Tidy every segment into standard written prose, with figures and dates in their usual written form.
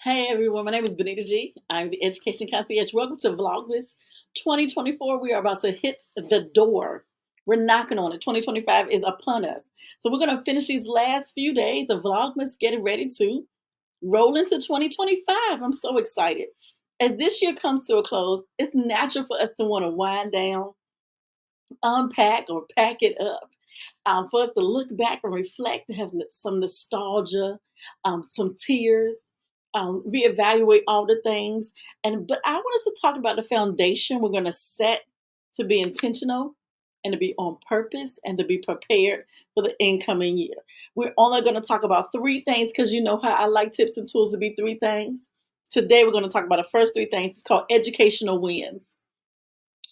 Hey everyone, my name is Benita G. I'm the Education Concierge. Welcome to Vlogmas 2024. We are about to hit the door. We're knocking on it. 2025 is upon us. So we're going to finish these last few days of Vlogmas, getting ready to roll into 2025. I'm so excited. As this year comes to a close, it's natural for us to want to wind down, unpack, or pack it up. For us to look back and reflect, to have some nostalgia, some tears, reevaluate all the things. But I want us to talk about the foundation we're going to set to be intentional and to be on purpose and to be prepared for the incoming year. We're only going to talk about three things because you know how I like tips and tools to be three things. Today we're going to talk about the first three things. It's called educational wins.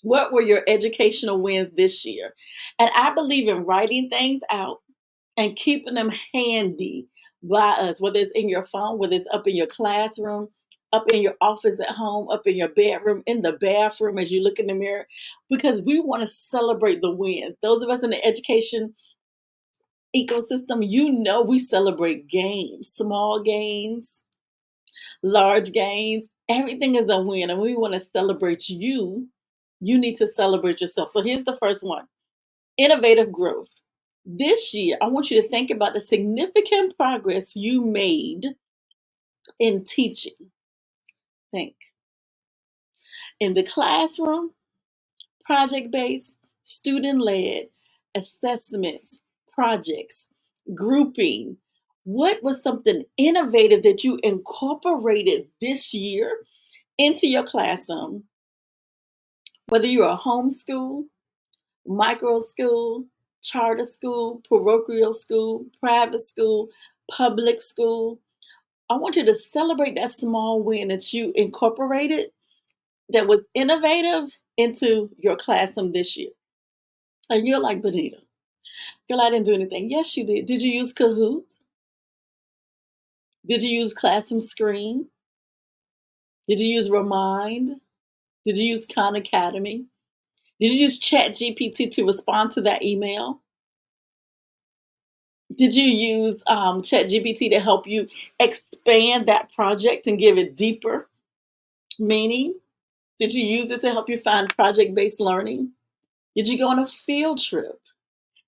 What were your educational wins this year? And I believe in writing things out and keeping them handy by us, whether it's in your phone, whether it's up in your classroom, up in your office at home, up in your bedroom, in the bathroom as you look in the mirror, because we want to celebrate the wins. Those of us in the education ecosystem, you know, we celebrate gains, small gains, large gains. Everything is a win, and we want to celebrate you. You need to celebrate yourself. So here's the first one: innovative growth. This year, I want you to think about the significant progress you made in teaching. Think in the classroom, project based, student led, assessments, projects, grouping. What was something innovative that you incorporated this year into your classroom? Whether you're a homeschool, micro school, charter school, parochial school, private school, public school, I want you to celebrate that small win that you incorporated that was innovative into your classroom this year. And you're like, Benita, girl, I didn't do anything. Yes, you did. Did you use Kahoot? Did you use Classroom Screen? Did you use Remind? Did you use Khan Academy? Did you use Chat GPT to respond to that email? Did you use Chat GPT to help you expand that project and give it deeper meaning? Did you use it to help you find project based learning? Did you go on a field trip?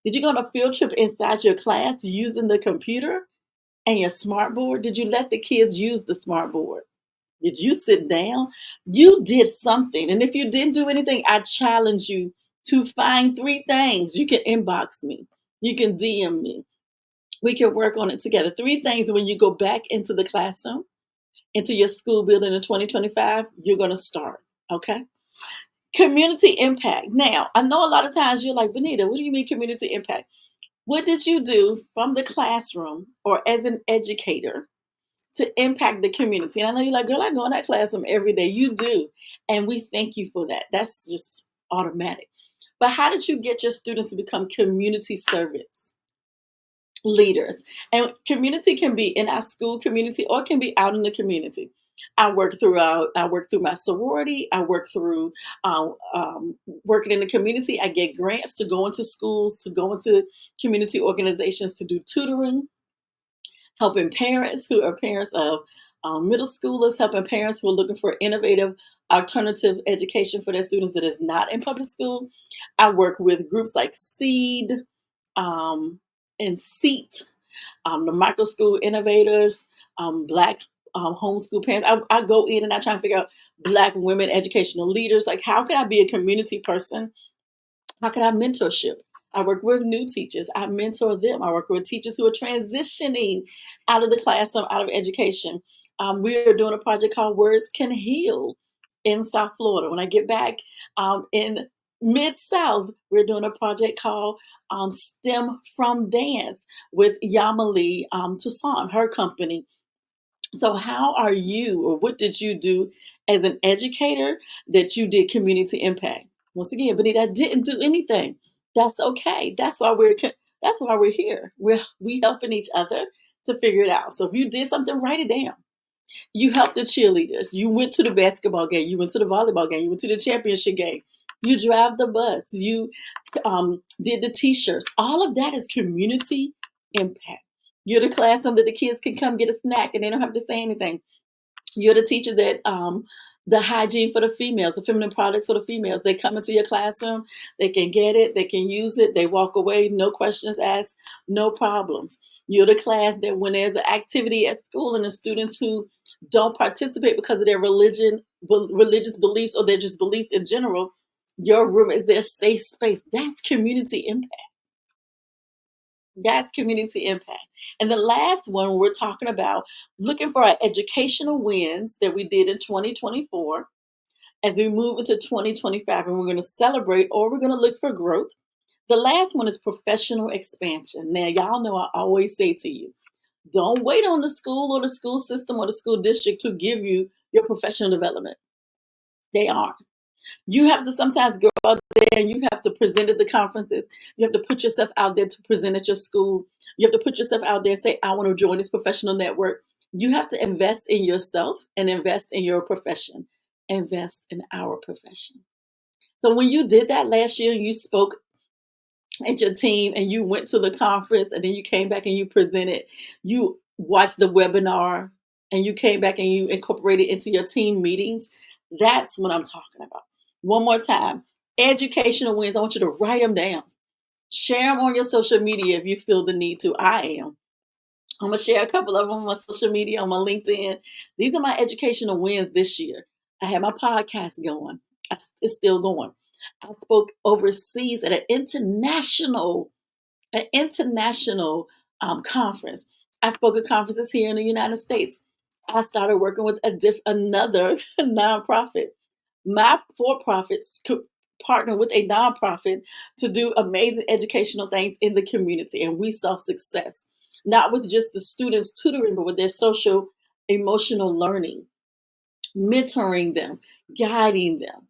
Did you go on a field trip inside your class using the computer and your smart board? Did you let the kids use the smart board? Did you sit down? You did something. And if you didn't do anything, I challenge you to find three things. You can inbox me, you can DM me. We can work on it together. Three things when you go back into the classroom, into your school building in 2025, you're going to start. Okay. Community impact. Now, I know a lot of times you're like, Benita, what do you mean community impact? What did you do from the classroom or as an educator to impact the community? And I know you're like, girl, I go in that classroom every day. You do. And we thank you for that. That's just automatic. But how did you get your students to become community servants, leaders? And community can be in our school community or it can be out in the community. I work through my sorority. I work through working in the community. I get grants to go into schools, to go into community organizations, to do tutoring, helping parents who are parents of middle schoolers, helping parents who are looking for innovative alternative education for their students that is not in public school. I work with groups like Seed, um, and SEAT, the micro school innovators, Black homeschool parents. I go in and I try to figure out Black women educational leaders. Like, how can I be a community person? How can I mentorship? I work with new teachers. I mentor them. I work with teachers who are transitioning out of the classroom, out of education. We are doing a project called Words Can Heal in South Florida. When I get back in Mid South, we're doing a project called STEM from Dance with Yamali Toussaint, her company. So, how are you, or what did you do as an educator that you did community impact? Once again, Benita, I didn't do anything. That's okay. That's why we're here. We helping each other to figure it out. So if you did something, write it down. You helped the cheerleaders. You went to the basketball game. You went to the volleyball game. You went to the championship game. You drive the bus. You did the t-shirts. All of that is community impact. You're the classroom that the kids can come get a snack and they don't have to say anything. You're the teacher that the hygiene for the females, the feminine products for the females. They come into your classroom, they can get it, they can use it, they walk away, no questions asked, no problems. You're the class that when there's an activity at school and the students who don't participate because of their religious beliefs, or their just beliefs in general, your room is their safe space. That's community impact. That's community impact. And the last one, we're talking about looking for our educational wins that we did in 2024 as we move into 2025, and we're going to celebrate, or we're going to look for growth. The last one is professional expansion. Now, y'all know I always say to you, don't wait on the school or the school system or the school district to give you your professional development. They aren't. You have to sometimes go out there and you have to present at the conferences. You have to put yourself out there to present at your school. You have to put yourself out there and say, I want to join this professional network. You have to invest in yourself and invest in your profession. Invest in our profession. So when you did that last year, you spoke at your team and you went to the conference and then you came back and you presented, you watched the webinar and you came back and you incorporated into your team meetings. That's what I'm talking about. One more time, educational wins. I want you to write them down. Share them on your social media if you feel the need to. I am. I'm going to share a couple of them on my social media, on my LinkedIn. These are my educational wins this year. I had my podcast going. It's still going. I spoke overseas at an international conference. I spoke at conferences here in the United States. I started working with another nonprofit. My for-profits could partner with a nonprofit to do amazing educational things in the community, and we saw success, not with just the students tutoring, but with their social emotional learning, mentoring them, guiding them.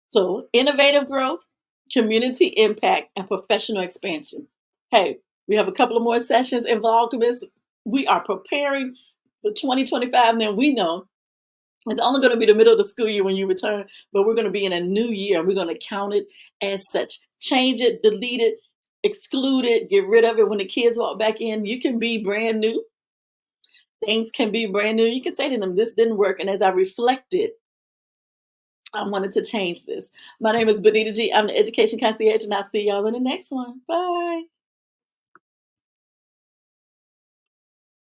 So, innovative growth, community impact, and professional expansion. Hey, we have a couple of more sessions in Vlogmas. We are preparing for 2025. Now, we know it's only going to be the middle of the school year when you return, but we're going to be in a new year and we're going to count it as such. Change it, delete it, exclude it, get rid of it. When the kids walk back in, you can be brand new. Things can be brand new. You can say to them, this didn't work. And as I reflected, I wanted to change this. My name is Benita G. I'm the Education Concierge, and I'll see y'all in the next one. Bye.